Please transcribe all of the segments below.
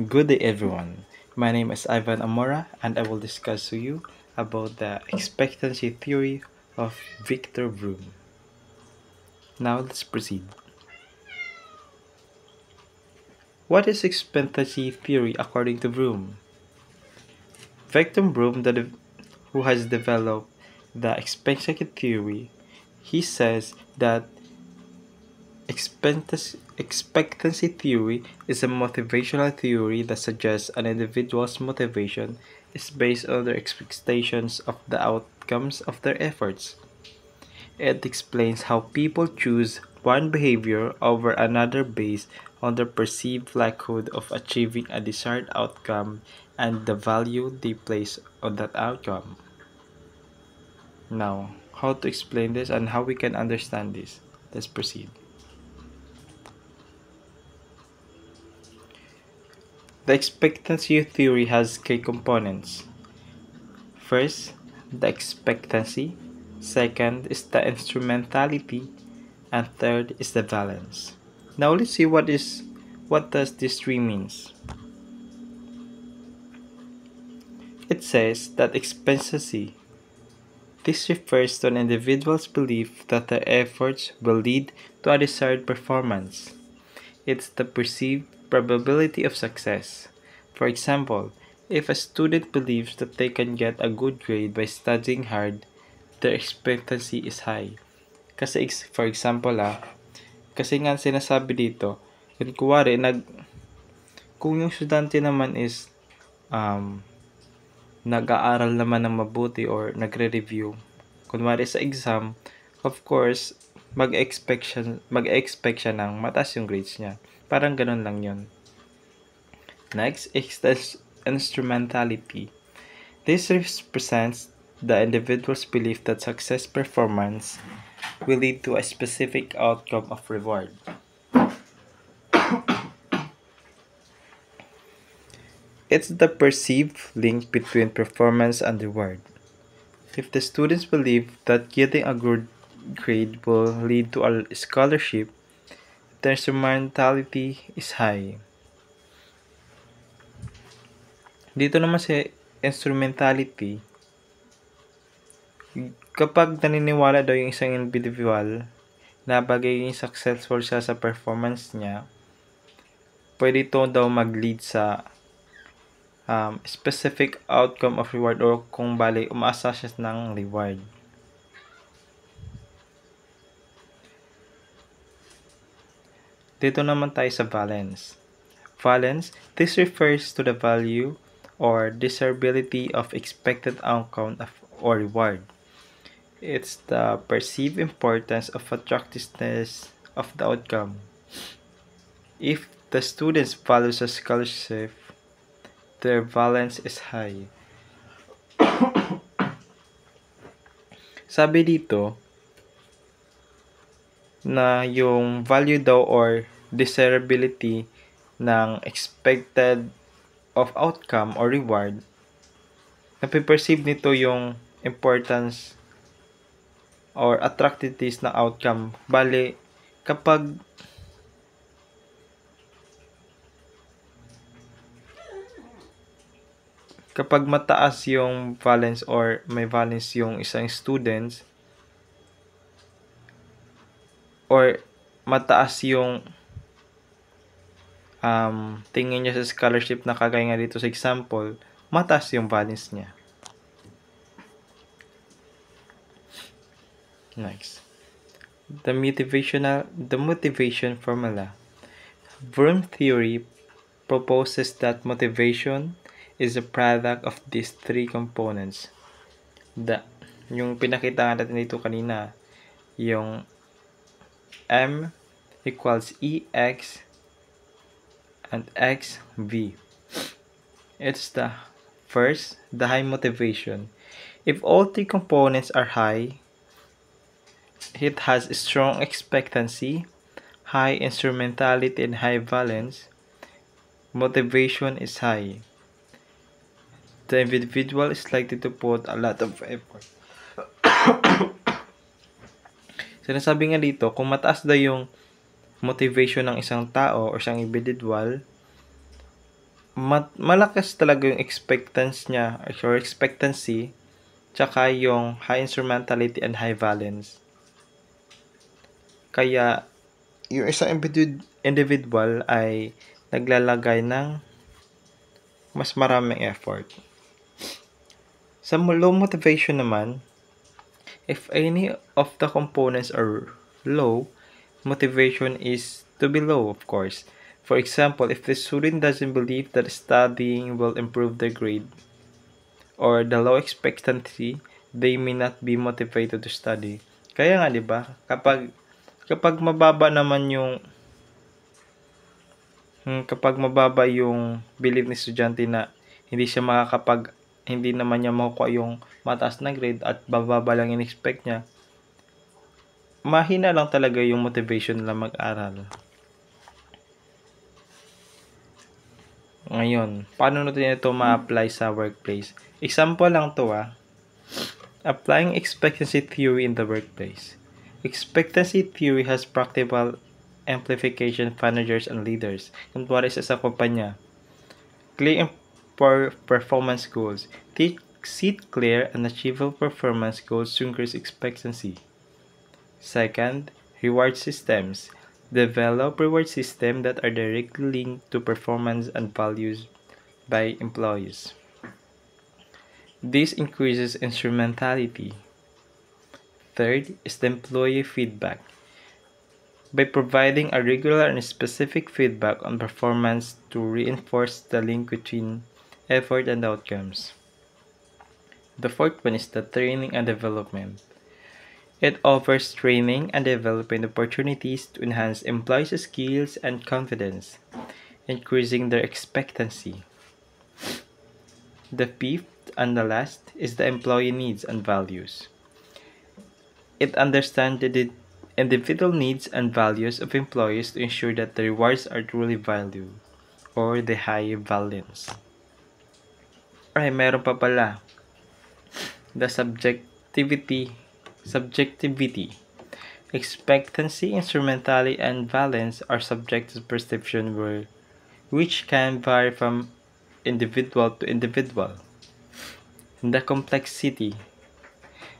Good day, everyone. My name is Ivan Amora, and I will discuss with you about the expectancy theory of Victor Vroom. Now, let's proceed. What is expectancy theory according to Vroom? Victor Vroom, who has developed the expectancy theory, he says that expectancy theory is a motivational theory that suggests an individual's motivation is based on their expectations of the outcomes of their efforts. It explains how people choose one behavior over another based on their perceived likelihood of achieving a desired outcome and the value they place on that outcome. Now, how to explain this and how we can understand this? Let's proceed. The expectancy theory has key components. First, the expectancy. Second is the instrumentality. And third is the valence. Now let's see what does this tree means. It says that expectancy. This refers to an individual's belief that their efforts will lead to a desired performance. It's the perceived probability of success. For example, if a student believes that they can get a good grade by studying hard, their expectancy is high. Kasi for example kasi nga sinasabi dito, kung yung estudyante naman is nag-aaral naman ng mabuti or nagre-review, kunwari sa exam, of course, mag-expect siya ng mataas yung grades niya. Parang ganun lang yun. Next is the instrumentality. This represents the individual's belief that success performance will lead to a specific outcome of reward. It's the perceived link between performance and reward. If the students believe that getting a good grade will lead to a scholarship, their instrumentality is high. Dito naman sa instrumentality, kapag naniniwala daw yung isang individual na magiging successful siya sa performance niya, pwede ito daw mag-lead sa specific outcome of reward or kung bali umaasa siya ng reward. Dito naman tayo sa valence. Valence, this refers to the value or desirability of expected outcome or reward. It's the perceived importance of attractiveness of the outcome. If the students value a scholarship, their valence is high. Sabi dito na yung value daw or desirability ng expected of outcome or reward, napiperceive nito yung importance or attractiveness ng outcome. Bali, kapag mataas yung valence or may valence yung isang students or mataas yung tingin niya sa scholarship na kagaya nga dito sa example, mataas yung valence niya. Next. The motivation formula. Vroom theory proposes that motivation is a product of these three components. Yung pinakita natin dito kanina, yung M equals EX and XV. It's the high motivation. If all three components are high, it has a strong expectancy, high instrumentality, and high valence. Motivation is high. The individual is likely to put a lot of effort. Sinasabi nga dito, kung mataas daw yung motivation ng isang tao o isang individual, malakas talaga yung expectancy niya or expectancy tsaka yung high instrumentality and high valence. Kaya yung isang individual ay naglalagay ng mas maraming effort. Sa low motivation naman, if any of the components are low, motivation is to be low, of course. For example, if the student doesn't believe that studying will improve their grade or the low expectancy, they may not be motivated to study. Kaya nga, 'di ba? Kapag mababa naman yung belief ng estudyante na hindi naman niya makukuha yung mataas na grade at bababa lang yung expect niya, mahina lang talaga yung motivation nila mag-aral. Ngayon, paano natin ito ma-apply sa workplace? Example lang to applying expectancy theory in the workplace. Expectancy theory has practical amplification for managers and leaders. Kunwari sa kumpanya, clear performance goals. Set clear and achievable performance goals to increase expectancy. Second, reward systems. Develop reward systems that are directly linked to performance and values by employees. This increases instrumentality. Third is the employee feedback. By providing a regular and specific feedback on performance to reinforce the link between effort and outcomes. The fourth one is the training and development. It offers training and development opportunities to enhance employees' skills and confidence, increasing their expectancy. The fifth and the last is the employee needs and values. It understands the individual needs and values of employees to ensure that the rewards are truly valued or the high valence. Ay, meron pa pala. The subjectivity. Expectancy, instrumentality, and valence are subjective perception which can vary from individual to individual. The complexity.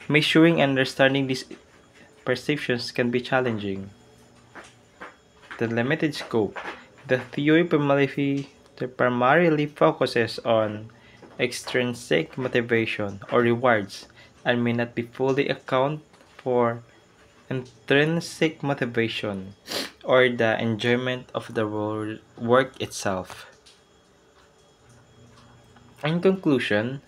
Measuring and understanding these perceptions can be challenging. The limited scope. The theory primarily focuses on extrinsic motivation or rewards and may not be fully account for intrinsic motivation or the enjoyment of the work itself. In conclusion,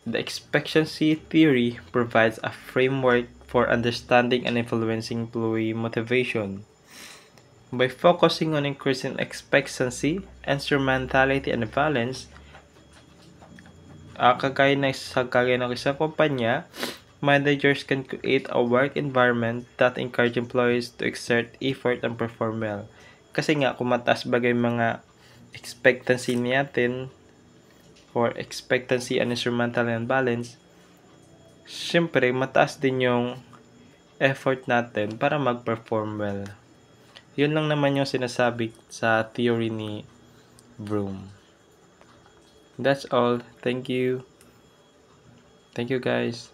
the expectancy theory provides a framework for understanding and influencing employee motivation. By focusing on increasing expectancy, instrumentality, and valence, kagaya ng isang kumpanya, managers can create a work environment that encourage employees to exert effort and perform well. Kasi nga, kung mataas bagay mga expectancy natin, or expectancy and instrumental and balance, syempre mataas din yung effort natin para mag-perform well. Yun lang naman yung sinasabi sa theory ni Bloom. That's all. Thank you. Thank you guys.